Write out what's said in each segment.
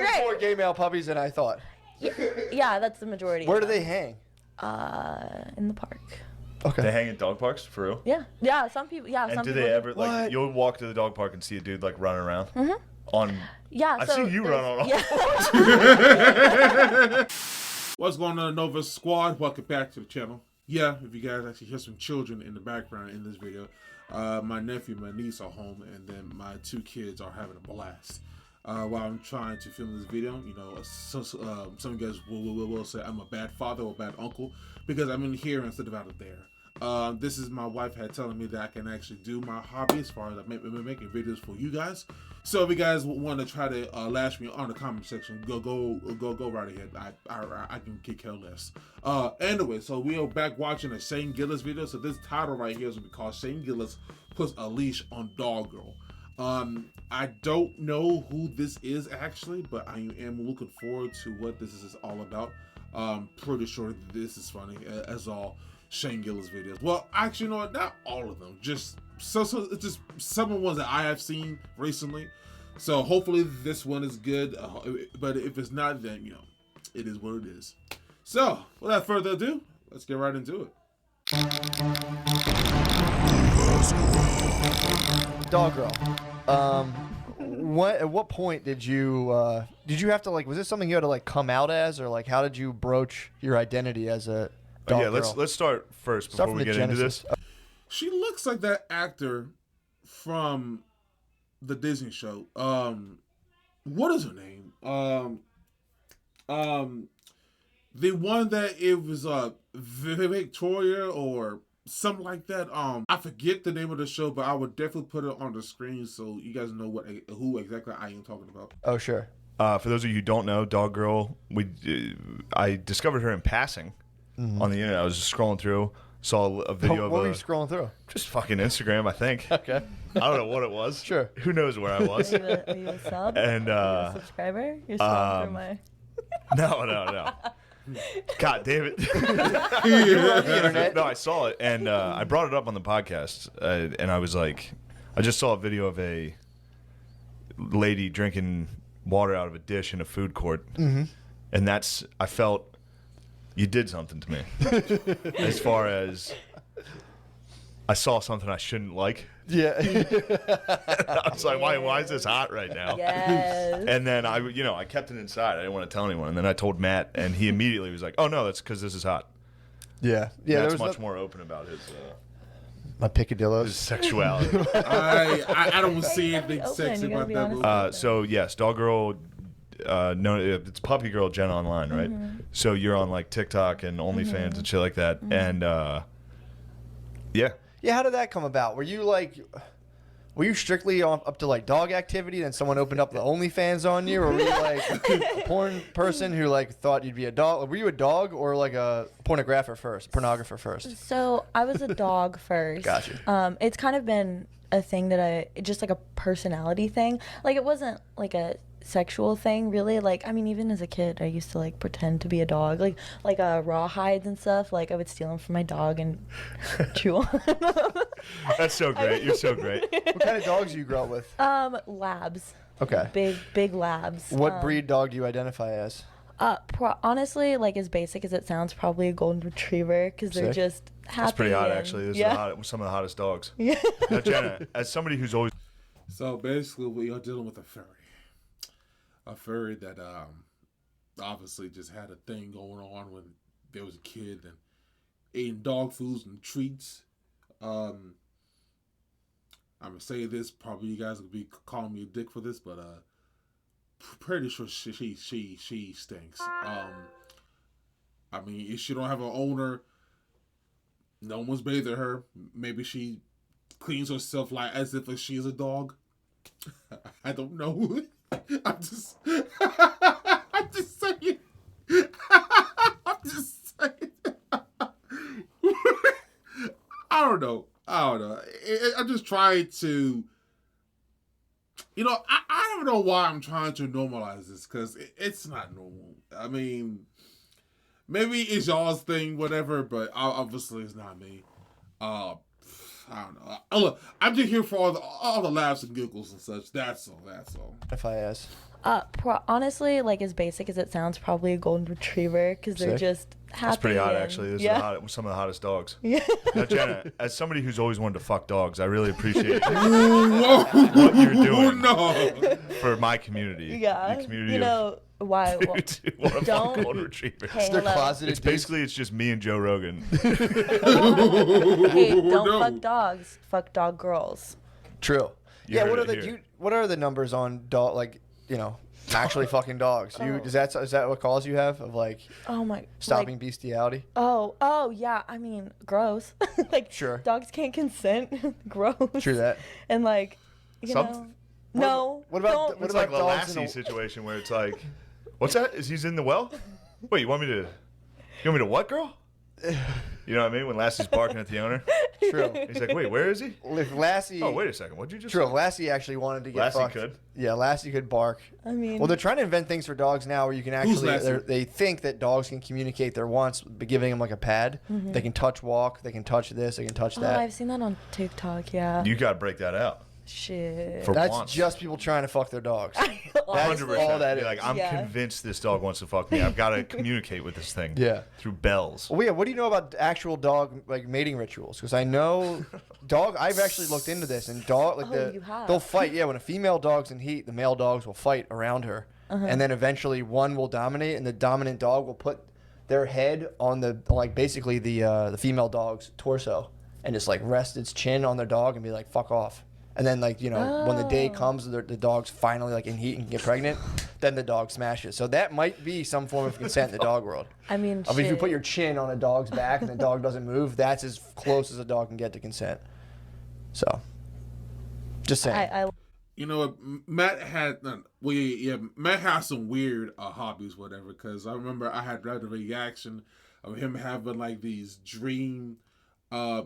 there's more gay male puppies than I thought. Yeah, that's the majority. Where do they hang? In the park. Okay. They hang in dog parks for real? Yeah. Some people. Yeah. And some do people they ever like? What? You'll walk to the dog park and see a dude like running around. On. Yeah. I've seen you run on. What's going on, Nova Squad? Welcome back to the channel. Yeah, if you guys actually hear some children in the background in this video, my nephew and my niece are home, and then my two kids are having a blast. While I'm trying to film this video, you know, some of you guys will say I'm a bad father or a bad uncle because I'm in here instead of out there. This is my wife had telling me that I can actually do my hobby as far as making videos for you guys. So if you guys want to try to lash me on the comment section, go right ahead. I can kick hell less. Anyway, so we are back watching a Shane Gillis video. So this title right here is going to be called Shane Gillis Puts a Leash on Dog Girl. I don't know who this is actually, but I am looking forward to what this is all about. Pretty sure this is funny as all Shane Gillis videos. Well, actually, you know what? Not all of them. Just it's just some of the ones that I have seen recently. So hopefully this one is good. But if it's not, then you know, it is what it is. So without further ado, let's get right into it. Dog girl. At what point did you have to like? Was this something you had to like come out as, or like how did you broach your identity as a dog girl? Let's start first before we get into this. She looks like that actor from the Disney show. What is her name? The one that it was Victoria or something like that. I forget the name of the show, but I would definitely put it on the screen so you guys know who exactly I am talking about. Oh sure. For those of you who don't know, Dog Girl, I discovered her in passing on the internet. I was just scrolling through, saw a video of what were you scrolling through? Just fucking Instagram, I think. Okay. I don't know what it was. Sure. Who knows where I was? Are you a sub? And Are you a subscriber? You're scrolling through my. No. God damn it. No, I saw it, and I brought it up on the podcast, and I was like, I just saw a video of a lady drinking water out of a dish in a food court, and I felt you did something to me. As far as I saw something I shouldn't like. Yeah. I was like, why is this hot right now? Yes. And then I kept it inside. I didn't want to tell anyone. And then I told Matt, and he immediately was like, "Oh no, that's because this is hot." Yeah. Matt's much more open about his my picadillos, his sexuality. I don't see anything sexy about that movie. So yes, Dog Girl. No, it's Puppy Girl Jen Online, right? So you're on like TikTok and OnlyFans and shit like that, and yeah. Yeah, how did that come about? Were you strictly up to like dog activity, then someone opened up the OnlyFans on you, or were you like a porn person who like thought you'd be a dog? Were you a dog or like a pornographer first? So I was a dog first. Gotcha. It's kind of been a thing that just like a personality thing. Like it wasn't like a sexual thing really. Like I mean, even as a kid I used to like pretend to be a dog, like raw hides and stuff. Like I would steal them from my dog and chew on them. That's so great. You're so great. What kind of dogs do you grow up with? Labs. Okay. Big labs. What breed dog do you identify as? Honestly, like as basic as it sounds, probably a golden retriever because they're just happy. That's pretty hot actually. Those are some of the hottest dogs. Yeah. Now, Jenna, as somebody who's always So basically we are dealing with a furry that obviously just had a thing going on when there was a kid and eating dog foods and treats. I'm gonna say this, probably you guys will be calling me a dick for this, but pretty sure she stinks. I mean, if she don't have an owner, no one's bathing her. Maybe she cleans herself like as if she's a dog. I don't know. I'm just saying. I'm just saying. I don't know. I'm just trying to, you know, I don't know why I'm trying to normalize this, because it's not normal. I mean, maybe it's y'all's thing, whatever, but obviously it's not me. I don't know. Look, I'm just here for all the laughs and giggles and such. That's all. If I ask. Honestly, like as basic as it sounds, probably a golden retriever because they're Sick. just happy. That's pretty hot, and- actually. This yeah. is some of the hottest dogs. Yeah. Now, Jenna, as somebody who's always wanted to fuck dogs, I really appreciate Whoa. what you're doing No. for my community. Yeah. The community You know why? of dudes who want to fuck Don't- golden retrievers. Hey, They're hello. closeted. It's basically just me and Joe Rogan. Hey, don't No. fuck dogs. Fuck dog girls. True. You Yeah. heard What are it the here. what are the numbers on dog? Like actually fucking dogs. Is that what calls you have of like Oh my. stopping Like, bestiality? oh yeah. I mean, gross. Like Sure. dogs can't consent. Gross. True that. And like, you Some- know. No. what about don't- what It's about like a dogs in Lassie a- situation where it's like, what's that? Is he's in the well? Wait, you want me to what, girl? You know what I mean? When Lassie's barking at the owner, True. he's like, wait, where is he? If Lassie. Oh, wait a second. What'd you just True. say? Lassie actually wanted to get Lassie fucked. could? Yeah, Lassie could bark. I mean. Well, they're trying to invent things for dogs now where you can actually. Lassie? They think that dogs can communicate their wants by giving them like a pad. They can touch walk. They can touch this. They can touch Oh, that. I've seen that on TikTok. Yeah. You got to break that out. Shit. For That's once. just people trying to fuck their dogs. That's 100%. all that Be is. like, I'm Yeah. convinced this dog wants to fuck me. I've got to communicate with this thing. Yeah. Through bells. Well, yeah. What do you know about actual dog like mating rituals? Because I know dog. I've actually looked into this, and dog like Oh, you have? they'll fight. Yeah, when a female dog's in heat, the male dogs will fight around her, and then eventually one will dominate, and the dominant dog will put their head on basically the female dog's torso, and just like rest its chin on their dog and be like, "Fuck off." And then when the day comes, the dog's finally like in heat and can get pregnant, then the dog smashes. So that might be some form of consent in the dog world. I mean, I mean, if you shit. put your chin on a dog's back and the dog doesn't move, that's as close as a dog can get to consent. So, just saying. I You know what? Matt had Matt has some weird hobbies, whatever. Because I remember I had read a reaction of him having like these dream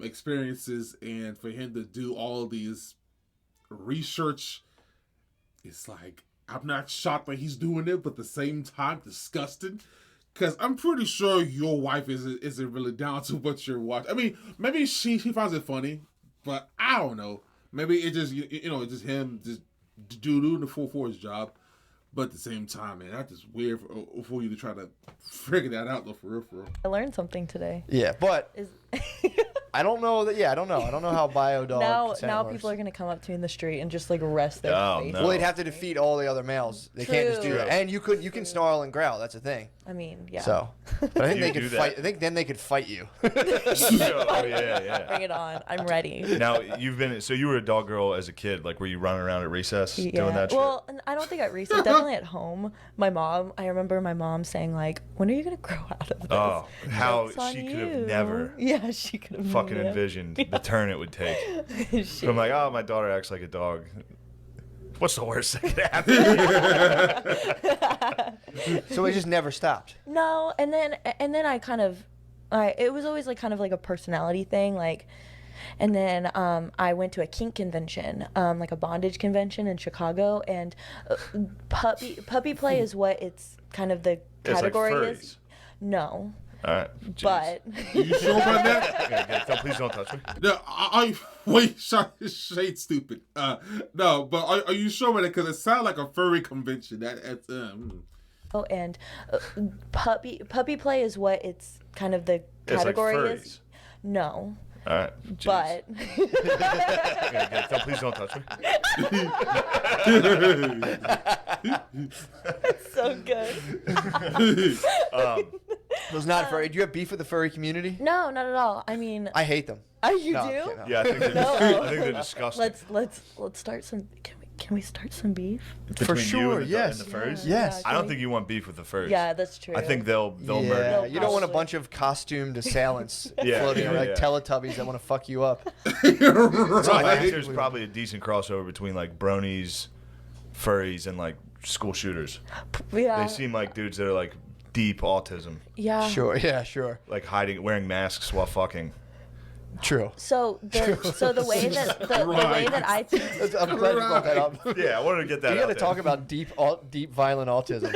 experiences, and for him to do all these research, it's like I'm not shocked that he's doing it, but at the same time disgusted. Because I'm pretty sure your wife isn't really down to what you're watching. I mean, maybe she finds it funny, but I don't know. Maybe it just it's just him just doing the full force job. But at the same time, man, that's just weird for you to try to figure that out, though, for real. learned something today. Yeah, but Is I don't know that. Yeah, I don't know. I don't know how bio dog consent now works. people are gonna come up to me in the street and just like rest their Oh, face. no. Well, they'd have to defeat all the other males. They can't just do True. that. And you can snarl and growl. That's a thing. I mean, yeah. So, but I think You they do could that? fight. I think then they could fight you. Oh, yeah. Bring it on. I'm ready. Now, you were a dog girl as a kid. Like, were you running around at recess doing that shit? Well, I don't think at recess. Definitely at home. I remember my mom saying like, "When are you gonna grow out of this?" Oh, how It's on she could you. have never Yeah, she could have fucking envisioned the turn it would take. Shit. I'm like, oh, my daughter acts like a dog. What's the worst that could happen? So it just never stopped. No, and then I kind of, it was always like kind of like a personality thing, like, and then I went to a kink convention, like a bondage convention in Chicago, and puppy play is what it's kind of the It's like category furries. is. No, All right. Jeez. but You sure about that? Okay, please don't touch me. No, wait, shade stupid. No, but are you sure about it? Because it sounds like a furry convention. and puppy play is what it's kind of the It's like category furries. is. No, All right. Jeez. but Okay, please don't touch me. so good. It was not furry. Do you have beef with the furry community? No, not at all. I mean, I hate them. you No, do? okay, no. Yeah, I think they're, No. I think they're disgusting. Let's start some. Can we start some beef? Between you sure, and the, yes. and the furries? Yes. I don't think you want beef with the furries. Yeah, that's true. I think they'll Yeah, murder. you don't want a Probably. bunch of costumed assailants Yeah, floating yeah, around like yeah. Teletubbies that want to fuck you up. So I think Right. there's probably a decent crossover between like bronies, furries, and like school shooters. Yeah. They seem like dudes that are like deep autism, Yeah. Sure, yeah, sure. like wearing masks while fucking. True. So the way that the way that I think. I'm glad you brought that up. Yeah, I wanted to get that. You got to out talk there. about deep violent autism.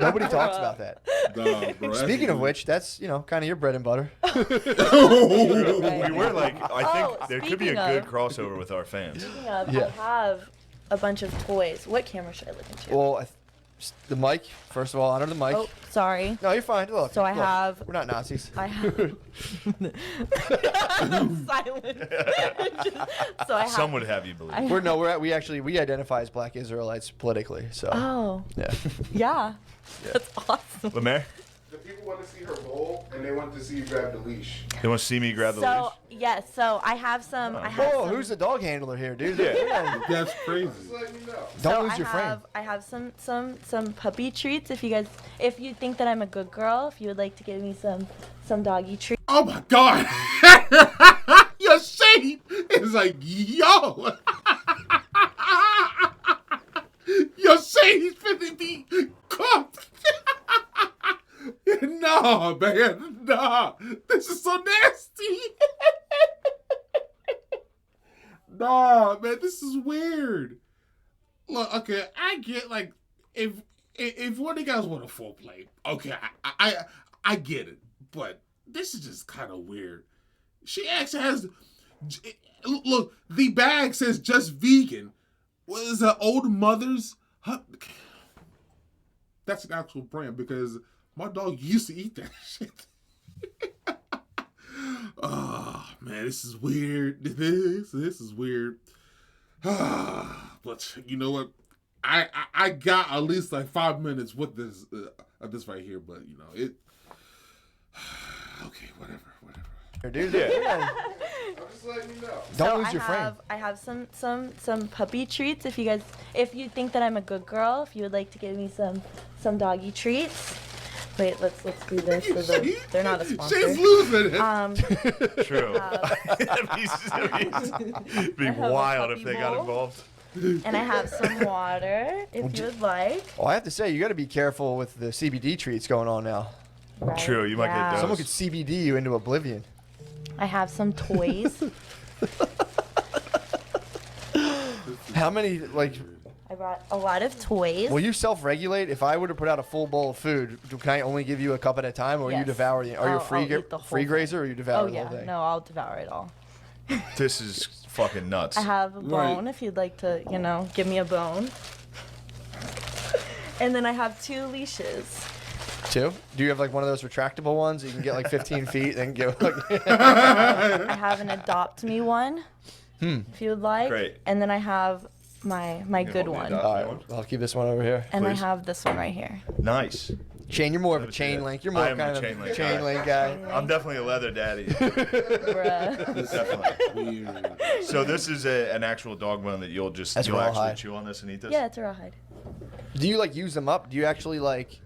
Nobody talks about that. Nah, bro, that's Speaking of which, that's kind of your bread and butter. We were like, I think Oh, there could be a speaking good of- crossover with our fans. Speaking of, Yeah. I have a bunch of toys. What camera should I look into? Well, The mic, first of all, honor the mic. Oh, sorry. No, you're fine. Look, So I look, have- We're not Nazis. I have silent. So I have. Some would have you believe. We identify as Black Israelites politically. So Oh, yeah. yeah. That's awesome. Lemaire, The people want to see her roll, and they want to see you grab the leash. they want to see me grab the So leash. yes, so I have some. I have Oh, some, who's the dog handler here, dude? Yeah. That's crazy. Don't so lose your frame. I have some puppy treats. If you think that I'm a good girl, if you would like to give me some doggy treats. Oh my God! Your shade is like, yo! Your shade is finna be cooked! No, man, no! This is so nasty! No, man, this is weird. Look, okay, I get like if one of you guys want a full plate, okay, I get it, but this is just kind of weird. She actually has. Look, the bag says just vegan. What is that? Old Mother's? That's an actual brand because my dog used to eat that shit. Oh man, this is weird. This is weird. But you know what? I got at least like 5 minutes with this this right here, but you know it. Okay, whatever. Dude, Yeah. I'm just letting you know. don't lose your frame. I have some puppy treats. If you think that I'm a good girl, if you would like to give me some doggy treats. Wait, let's do this. They're not a sponsor. She's losing it. True. It'd be have a wild if puppy they got bowl. involved. And I have some water, if you would like. Well, I have to say, you got to be careful with the CBD treats going on now. Right, True, you might get those. Someone could CBD you into oblivion. I have some toys. How many, like, I brought a lot of toys. will you self-regulate? If I were to put out a full bowl of food, can I only give you a cup at a time, or you Yes. devour the? Are you a I'll eat the whole free thing. grazer, or you devour Oh the yeah, whole thing? no, I'll devour it all. This is fucking nuts. I have a Right. bone if you'd like to, give me a bone. And then I have 2 leashes. Two? Do you have like one of those retractable ones that you can get like 15 feet and go? Like, I have an adopt me one, if you would like. Great. And then I have my good hold the one. adopt- all right, I'll keep this one over here. And I Please. have this one right here. Nice. Shane, you're more of a Let me see chain that. link. You're more I am kind a of chain link chain guy. link guy. I'm definitely a leather daddy. Bruh. Definitely. Weird. So this is an actual dog bone that you'll That's you'll actually rawhide. chew on this and eat this? Yeah, it's a rawhide. Do you like use them up? Do you actually like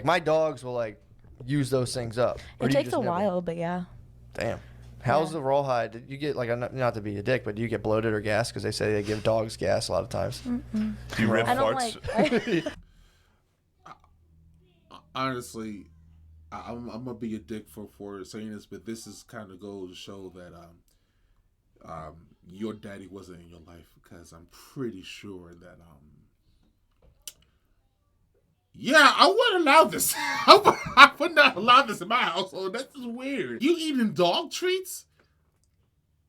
my dogs will like use those things up? Or It do you takes just a never- while, but yeah. Damn. How's Yeah. the rawhide? Did you get like not to be a dick, but do you get bloated or gas? Because they say they give dogs gas a lot of times. Do you rip I don't farts? like. Honestly, I'm gonna be a dick for saying this, but this is kind of goes to show that your daddy wasn't in your life, because I'm pretty sure that yeah, I wouldn't allow this. I would not allow this in my household. This is weird. You eating dog treats?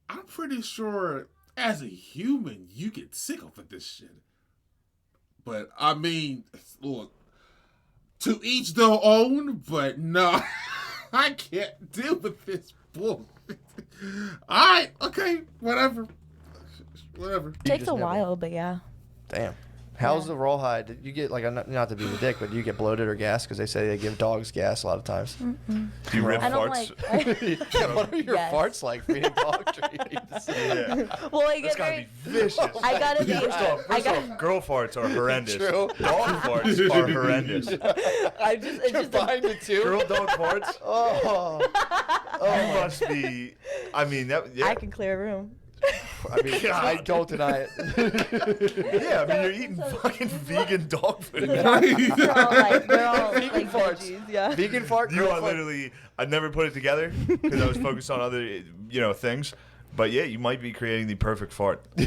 I'm pretty sure as a human you get sick of this shit. But I mean, look, to each their own, but no, I can't deal with this bull. Alright, okay, whatever. It takes just a never- while, but yeah. Damn. How's Yeah. the rawhide? Did you get like not to be a dick, but do you get bloated or gas? Because they say they give dogs gas a lot of times. Do you rip I don't farts? like. Yeah, what are your Yes. farts like for eating dog treats? Yeah. Well, I That's get gotta very. be vicious. I gotta be. First off, I got. girl farts are horrendous. True. Dog farts are horrendous. It's just a, Combine the two. Girl dog farts? Oh, You must be. I mean, that. Yeah. I can clear a room. I mean, God. I don't deny it. Yeah, I mean, you're eating fucking vegan dog food. They're all like Vegan farts. veggies, yeah. Vegan fart. You girl are fart. literally. I never put it together because I was focused on other, things. But yeah, you might be creating the perfect fart. You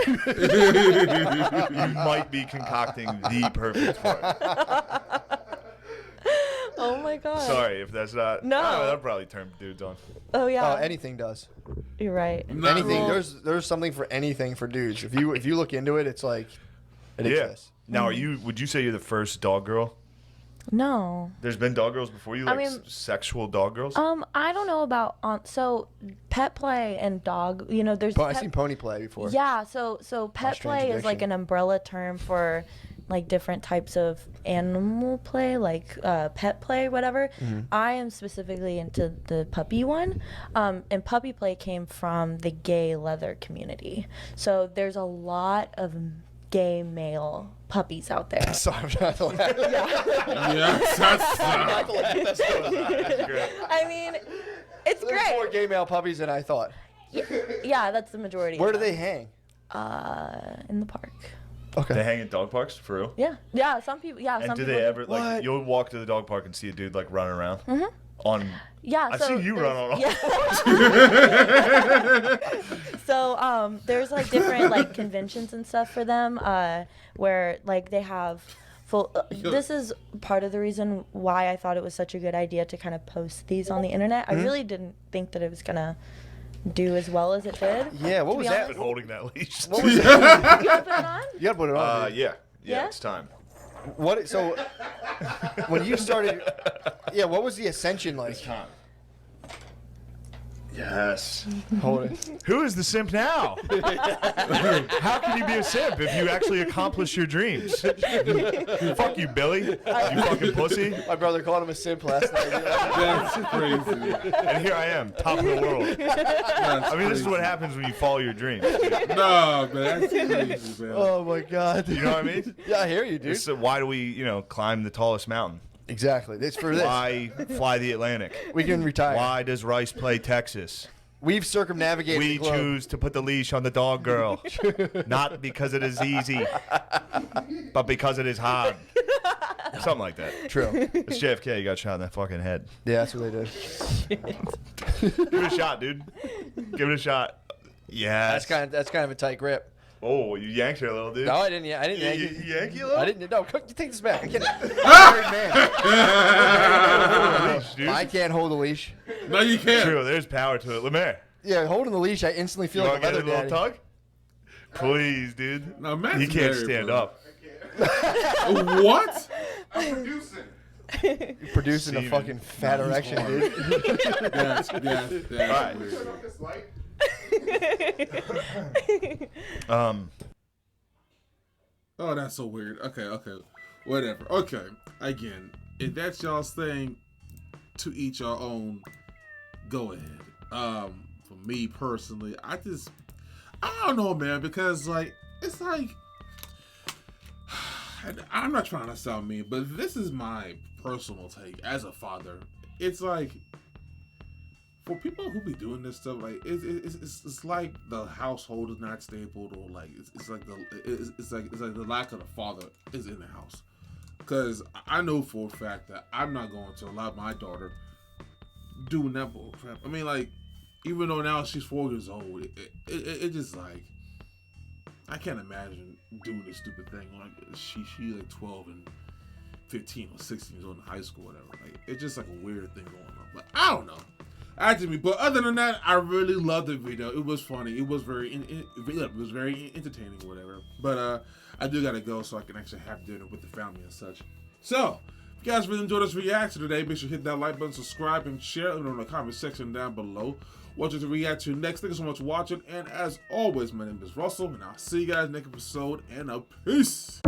might be concocting the perfect fart. Oh my god. Sorry if that's not. No. That'll probably turn dudes on. Oh yeah. Anything does. You're right. Not Anything. wrong. There's something for anything for dudes. If you look into it, it's like it Yeah. exists. Now, would you say you're the first dog girl? No. There's been dog girls before you, like sexual dog girls? I don't know about so pet play and dog. You know, there's. I've seen pony play before. Yeah, so pet play is like an umbrella term for like different types of animal play, like pet play, whatever. I am specifically into the puppy one, and puppy play came from the gay leather community. So there's a lot of gay male puppies out there. Sorry, I'm trying to laugh. Yes, that's I mean, it's There's great. more gay male puppies than I thought. Yeah, that's the majority. Where do they hang? In the park. Okay. They hang in dog parks, for real? Yeah. Some people. Yeah. And some do people they ever, like, What? you'll walk to the dog park and see a dude, like, running around? On... Yeah, I've so seen you run on yeah. So there's like different like conventions and stuff for them, where like they have full. This is part of the reason why I thought it was such a good idea to kind of post these on the internet. I really didn't think that it was gonna do as well as it did. Yeah, what was that? I've been holding that leash. What was that? You gotta put it on. You gotta put it on. dude. Yeah, Yeah? it's time. What? So when you started, what was the ascension like? Time. Yes. Hold it. Who is the simp now? How can you be a simp if you actually accomplish your dreams? Fuck you, Billy. You fucking pussy. My brother called him a simp last night. That's crazy. And here I am, top of the world. I mean, this is what happens when you follow your dreams. Dude. No, man, that's crazy, man. Oh my God. You know what I mean? Yeah, I hear you, dude. Why do we, climb the tallest mountain? Exactly. It's for this. Why fly the Atlantic? We can retire. Why does Rice play Texas? We've circumnavigated We the globe. choose to put the leash on the dog girl. Not because it is easy, but because it is hard. Something like that. True. It's JFK. You got shot in that fucking head. Yeah, that's what they did. Give it a shot, dude. Give it a shot. Yeah. That's kind of a tight grip. Oh, you yanked her a little, dude. No, I didn't. I didn't yank You it. yanked you a little? I didn't. No, you take this back. I can't. I'm a married man. Dude. I can't hold a leash. No, you can't. True. There's power to it. Lemaire, Yeah, holding the leash, I instantly feel you like want a to get a leather little daddy. tug? Please, dude. No, Matt's He can't married, stand bro. up. What? You're producing a Semen. fucking fat erection, dude. That's Right. weird. Oh, that's so weird. Okay. Whatever. Okay. Again, if that's y'all's thing, to each your own, go ahead. For me personally, I don't know, man, because like it's like I'm not trying to sound mean, but this is my personal take as a father. It's like for people who be doing this stuff, like it's like the household is not stable, or like it's like the lack of the father is in the house. Because I know for a fact that I'm not going to allow my daughter doing that bull crap. I mean, like, even though now she's 4 years old, it just like I can't imagine doing this stupid thing. Like she like 12 and 15 or 16 years old in high school, whatever. Like it's just like a weird thing going on. But I don't know. Actually, me. But other than that, I really loved the video. It was funny. It was very entertaining, whatever. But I do gotta go so I can actually have dinner with the family and such. So, if you guys really enjoyed this reaction today, make sure you hit that like button, subscribe, and share it in the comment section down below. What you to react to next. Thank you so much for watching. And as always, my name is Russell, and I'll see you guys next episode. And peace.